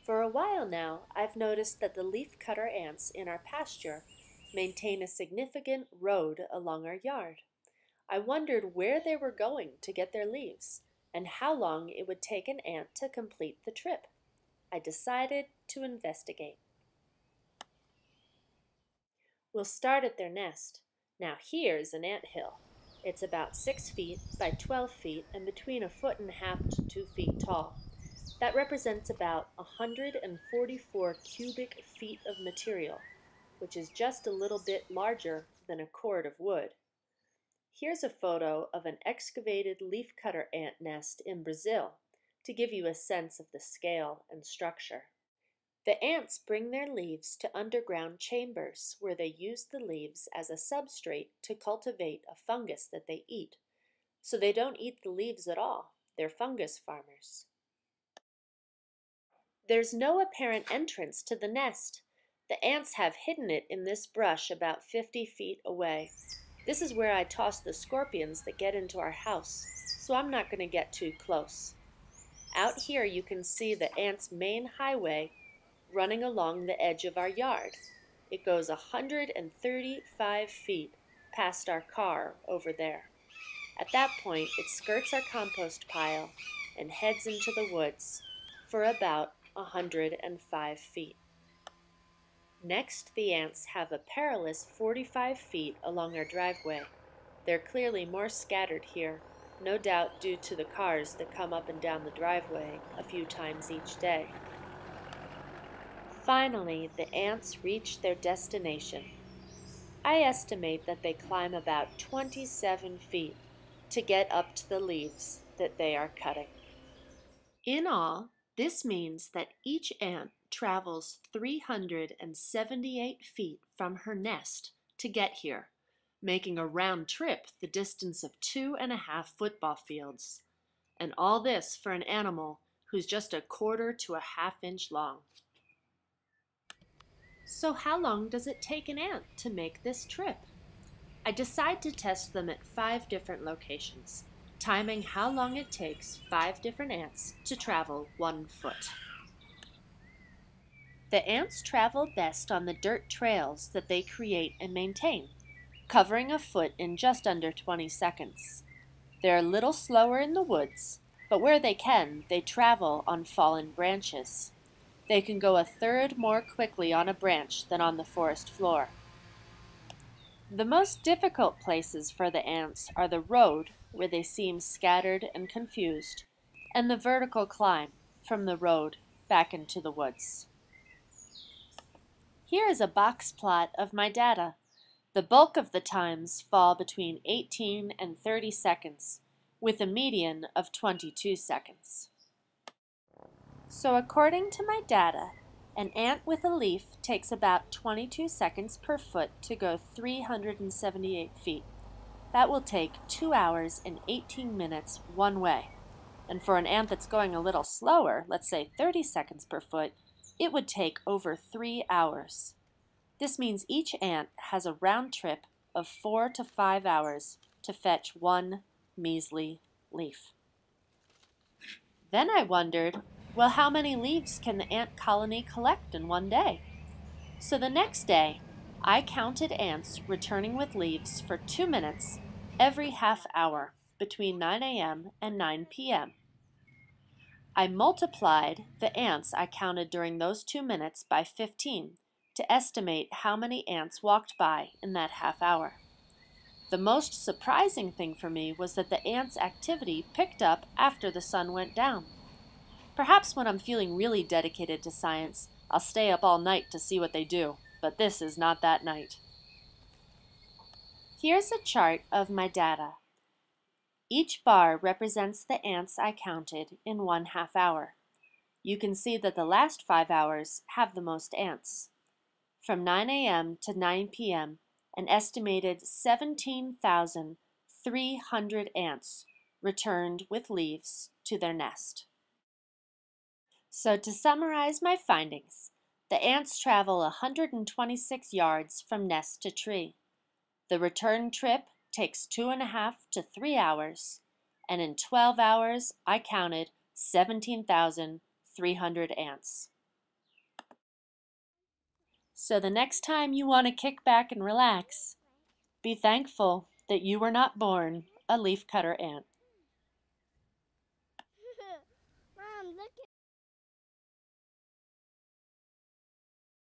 For a while now, I've noticed that the leafcutter ants in our pasture maintain a significant road along our yard. I wondered where they were going to get their leaves and how long it would take an ant to complete the trip. I decided to investigate. We'll start at their nest. Now here's an ant hill. It's about 6 feet by 12 feet and between a foot and a half to 2 feet tall. That represents about 144 cubic feet of material, which is just a little bit larger than a cord of wood. Here's a photo of an excavated leafcutter ant nest in Brazil to give you a sense of the scale and structure. The ants bring their leaves to underground chambers where they use the leaves as a substrate to cultivate a fungus that they eat. So they don't eat the leaves at all. They're fungus farmers. There's no apparent entrance to the nest. The ants have hidden it in this brush about 50 feet away. This is where I toss the scorpions that get into our house, so I'm not going to get too close. Out here you can see the ants' main highway running along the edge of our yard. It goes 135 feet past our car over there. At that point, it skirts our compost pile and heads into the woods for about 105 feet. Next, the ants have a perilous 45 feet along our driveway. They're clearly more scattered here, no doubt due to the cars that come up and down the driveway a few times each day. Finally, the ants reach their destination. I estimate that they climb about 27 feet to get up to the leaves that they are cutting. In all, this means that each ant travels 378 feet from her nest to get here, making a round trip the distance of 2.5 football fields. And all this for an animal who's just a quarter to a half-inch long. So how long does it take an ant to make this trip? I decide to test them at 5 different locations, timing how long it takes 5 different ants to travel 1 foot. The ants travel best on the dirt trails that they create and maintain, covering a foot in just under 20 seconds. They're a little slower in the woods, but where they can, they travel on fallen branches. They can go a third more quickly on a branch than on the forest floor. The most difficult places for the ants are the road, where they seem scattered and confused, and the vertical climb from the road back into the woods. Here is a box plot of my data. The bulk of the times fall between 18 and 30 seconds, with a median of 22 seconds. So according to my data, an ant with a leaf takes about 22 seconds per foot to go 378 feet. That will take 2 hours and 18 minutes one way. And for an ant that's going a little slower, let's say 30 seconds per foot, it would take over 3 hours. This means each ant has a round trip of 4 to 5 hours to fetch one measly leaf. Then I wondered, well, how many leaves can the ant colony collect in one day? So the next day, I counted ants returning with leaves for 2 minutes every half hour between 9 a.m. and 9 p.m. I multiplied the ants I counted during those 2 minutes by 15 to estimate how many ants walked by in that half hour. The most surprising thing for me was that the ants' activity picked up after the sun went down. Perhaps when I'm feeling really dedicated to science, I'll stay up all night to see what they do, but this is not that night. Here's a chart of my data. Each bar represents the ants I counted in 1/2 hour. You can see that the last 5 hours have the most ants. From 9 a.m. to 9 p.m., an estimated 17,300 ants returned with leaves to their nest. So to summarize my findings, the ants travel 126 yards from nest to tree. The return trip takes 2.5 to 3 hours, and in 12 hours I counted 17,300 ants. So the next time you want to kick back and relax, be thankful that you were not born a leafcutter ant. Mom, look